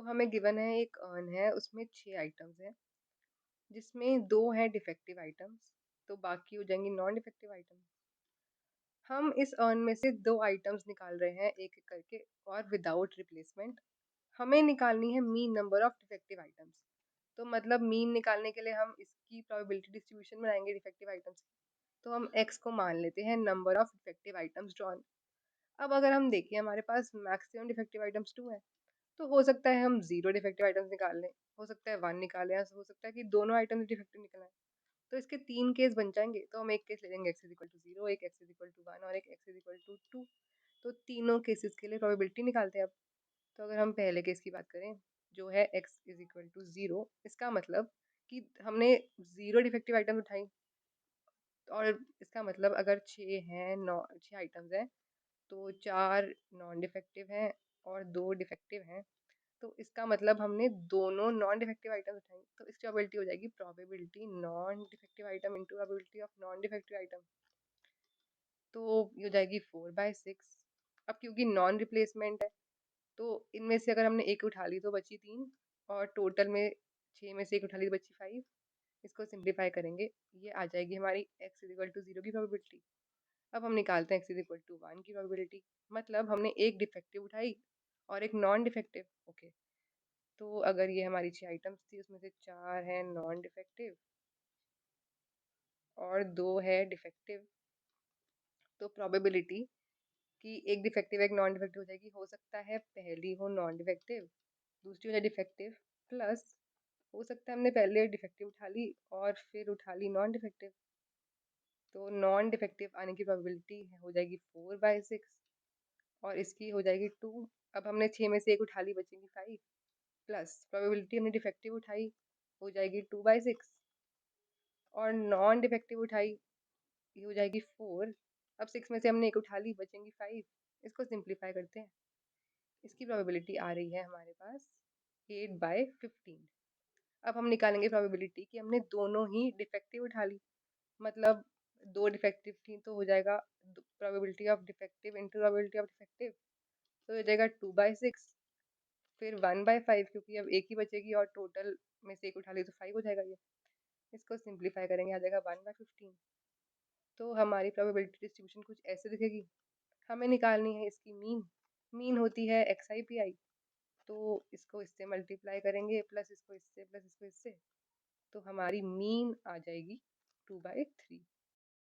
हमें गिवन है एक अर्न है उसमें 6 आइटम्स हैं जिसमें 2 हैं डिफेक्टिव आइटम्स तो बाकी हो जाएंगी नॉन डिफेक्टिव आइटम्स। हम इस अर्न में से 2 आइटम्स निकाल रहे हैं एक-एक करके और विदाउट रिप्लेसमेंट। हमें निकालनी है mean number of defective items. तो मतलब मीन निकालने के लिए हम इसकी प्रोबेबिलिटी डिस्ट्रीब्यूशन बनाएंगे डिफेक्टिव आइटम्स की। तो हम x को मान लेते हैं number of defective items drawn. अब अगर हम देखें हमारे पास मैक्सिमम डिफेक्टिव आइटम्स 2 हैं। तो हो सकता है हम 0 डिफेक्टिव आइटम्स निकाल लें, हो सकता है 1 निकालें, या हो सकता है कि दोनों आइटम्स डिफेक्टिव निकल आएँ। तो इसके 3 केस बन जाएँगे, तो हम एक केस ले लेंगे x इज़ इक्वल टू 0, एक x इज़ इक्वल टू 1 और एक x इज़ इक्वल टू 2। तो तीनों केसेस के लिए प्रोबेबिलिटी निकालते हैं अब। तो अगर हम पहले केस की बात करें, जो है x इज़ इक्वल टू 0, इसका मतलब कि हमने 0 डिफेक्टिव आइटम उठाई और इसका मतलब अगर 6 आइटम्स हैं, तो 4 नॉन डिफेक्टिव हैं और 2 डिफेक्टिव हैं। तो इसका मतलब हमने दोनों नॉन डिफेक्टिव आइटम उठाई, तो इसकी प्रोबेबिलिटी हो जाएगी probability non defective item into probability of non defective item. तो ये हो जाएगी 4/6। अब क्योंकि नॉन रिप्लेसमेंट है, तो इनमें से अगर हमने एक उठा ली तो बची 3 और टोटल में 6 में से एक उठा ली तो बची 5। इसको सिंप्लीफाई करेंगे, ये आ जाएगी हमारी x इज इक्वल टू 0 की प्रोबेबिलिटी। अब हम निकालते हैं x इज इक्वल टू 1 की प्रोबेबिलिटी। मतलब हमने एक डिफेक्टिव उठाई और एक नॉन डिफेक्टिव। ओके, तो अगर ये हमारी 6 आइटम्स थी उसमें से 4 हैं नॉन डिफेक्टिव और 2 है डिफेक्टिव, तो प्रोबेबिलिटी कि एक डिफेक्टिव एक नॉन डिफेक्टिव हो जाएगी। हो सकता है पहली हो नॉन डिफेक्टिव, दूसरी हो जाए डिफेक्टिव, प्लस हो सकता है हमने पहले डिफेक्टिव उठा ली और फिर उठा ली नॉन डिफेक्टिव। तो नॉन डिफेक्टिव आने की प्रोबेबिलिटी हो जाएगी 4/6 और इसकी हो जाएगी 2। अब हमने 6 में से एक उठा ली, बचेंगी 5, प्लस प्रोबेबिलिटी हमने डिफेक्टिव उठाई हो जाएगी 2/6 और नॉन डिफेक्टिव उठाई ये हो जाएगी 4। अब 6 में से हमने एक उठा ली, बचेंगी 5। इसको सिंप्लीफाई करते हैं, इसकी प्रोबेबिलिटी आ रही है हमारे पास 8/15। अब हम निकालेंगे प्रोबेबिलिटी कि हमने दोनों ही डिफेक्टिव उठा ली। मतलब 2 डिफेक्टिव थी तो हो जाएगा probability of defective into probability of defective, तो हो जाएगा 2/6 फिर 1/5 क्योंकि अब एक ही बचेगी और टोटल में से एक उठा ली तो 5 हो जाएगा ये। इसको सिंप्लीफाई करेंगे, आ जाएगा 1/15। तो हमारी प्रोबेबिलिटी डिस्ट्रीब्यूशन कुछ ऐसे दिखेगी। हमें निकालनी है इसकी मीन। मीन होती है xi/pi, तो इसको इससे मल्टीप्लाई करेंगे, प्लस इसको इससे, प्लस इसको इससे, तो हमारी मीन आ जाएगी 2/3।